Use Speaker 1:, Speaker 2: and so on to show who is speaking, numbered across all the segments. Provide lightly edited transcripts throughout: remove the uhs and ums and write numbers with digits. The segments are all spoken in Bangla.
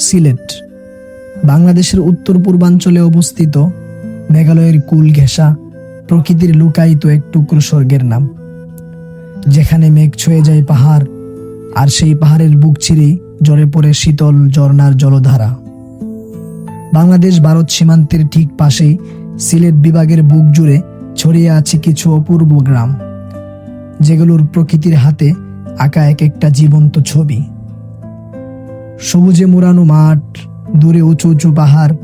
Speaker 1: সিলেট বাংলাদেশের উত্তর পূর্বাঞ্চলে অবস্থিত মেঘালয়ের কুল ঘেঁষা প্রকৃতির লুকায়িত এক টুকরো স্বর্গের নাম, যেখানে মেঘ ছুঁয়ে যায় পাহাড়, আর সেই পাহাড়ের বুক চিরেই ঝরে পড়ে শীতল ঝর্ণার জলধারা। বাংলাদেশ ভারত সীমান্তের ঠিক পাশেই সিলেট বিভাগের বুক জুড়ে ছড়িয়ে আছে কিছু অপূর্ব গ্রাম, যেগুলোর প্রকৃতির হাতে আঁকা এক একটা জীবন্ত ছবি। সবুজে মোড়ানো মাঠ, দূরে উঁচু উঁচু পাহাড়,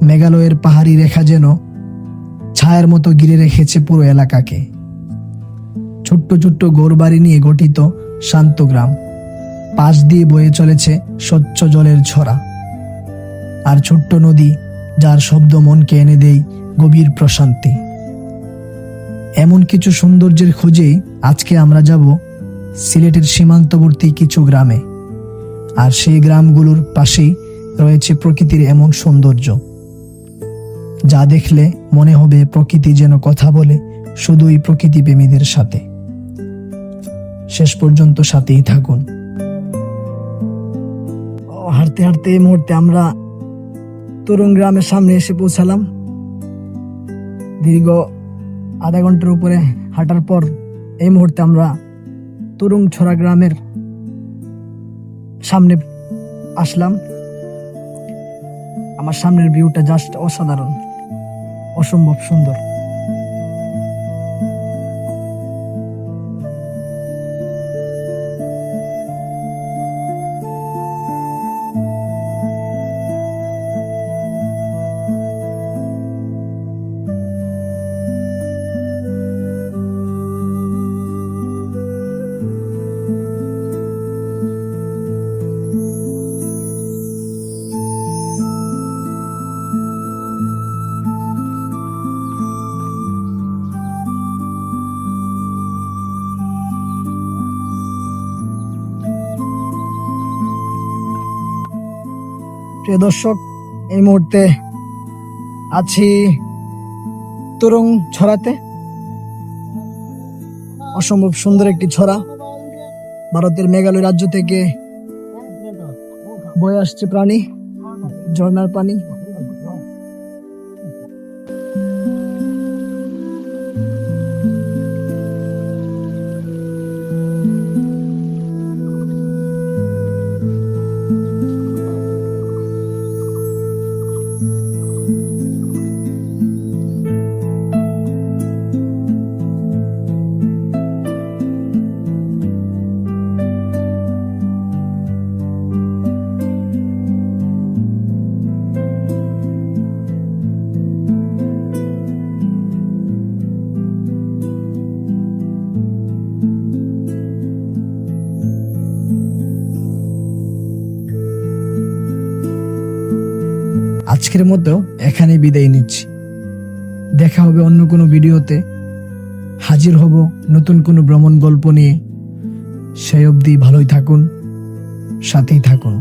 Speaker 1: মেঘালয়ের পাহাড়ি রেখা যেন ছায়ার মতো ঘিরে রেখেছে পুরো এলাকাকে। ছোট্ট ছোট্ট ঘরবাড়ি নিয়ে গঠিত শান্ত গ্রাম, পাশ দিয়ে বয়ে চলেছে স্বচ্ছ জলের ছড়া, আর ছোট্ট নদী যার শব্দ মনকে এনে দেয় গভীর প্রশান্তি। এমন কিছু সৌন্দর্যের খোঁজেই আজকে আমরা যাব সিলেটের সীমান্তবর্তী কিছু গ্রামে, আর সেই গ্রামগুলোর পাশেই রয়েছে প্রকৃতির এমন সৌন্দর্য যা দেখলে মনে হবে প্রকৃতি যেন কথা বলে শুধুই প্রকৃতি প্রেমীদের সাথে। শেষ পর্যন্ত সাথেই থাকুন। হাঁটতে হাঁটতে এই মুহূর্তে আমরা তরুণ গ্রামের সামনে এসে পৌঁছালাম। দীর্ঘ আধা ঘন্টার উপরে হাঁটার পর এই মুহূর্তে আমরা তরুণ ছড়া গ্রামের সামনে আসলাম। আমার সামনের ভিউটা জাস্ট অসাধারণ, অসম্ভব সুন্দর। প্রিয় দর্শক, এই মুহূর্তে আছি তরুণ ছড়াতে। অসম্ভব সুন্দর একটি ছড়া, ভারতের মেঘালয় রাজ্য থেকে বয়ে আসছে পানি, ঝর্ণার পানি। আজকের মতো এখানে বিদায় নিচ্ছি। দেখা হবে অন্য কোনো ভিডিওতে, হাজির হব নতুন কোনো ভ্রমণ গল্প নিয়ে। সেই অবধি ভালোই থাকুন, সাথেই থাকুন।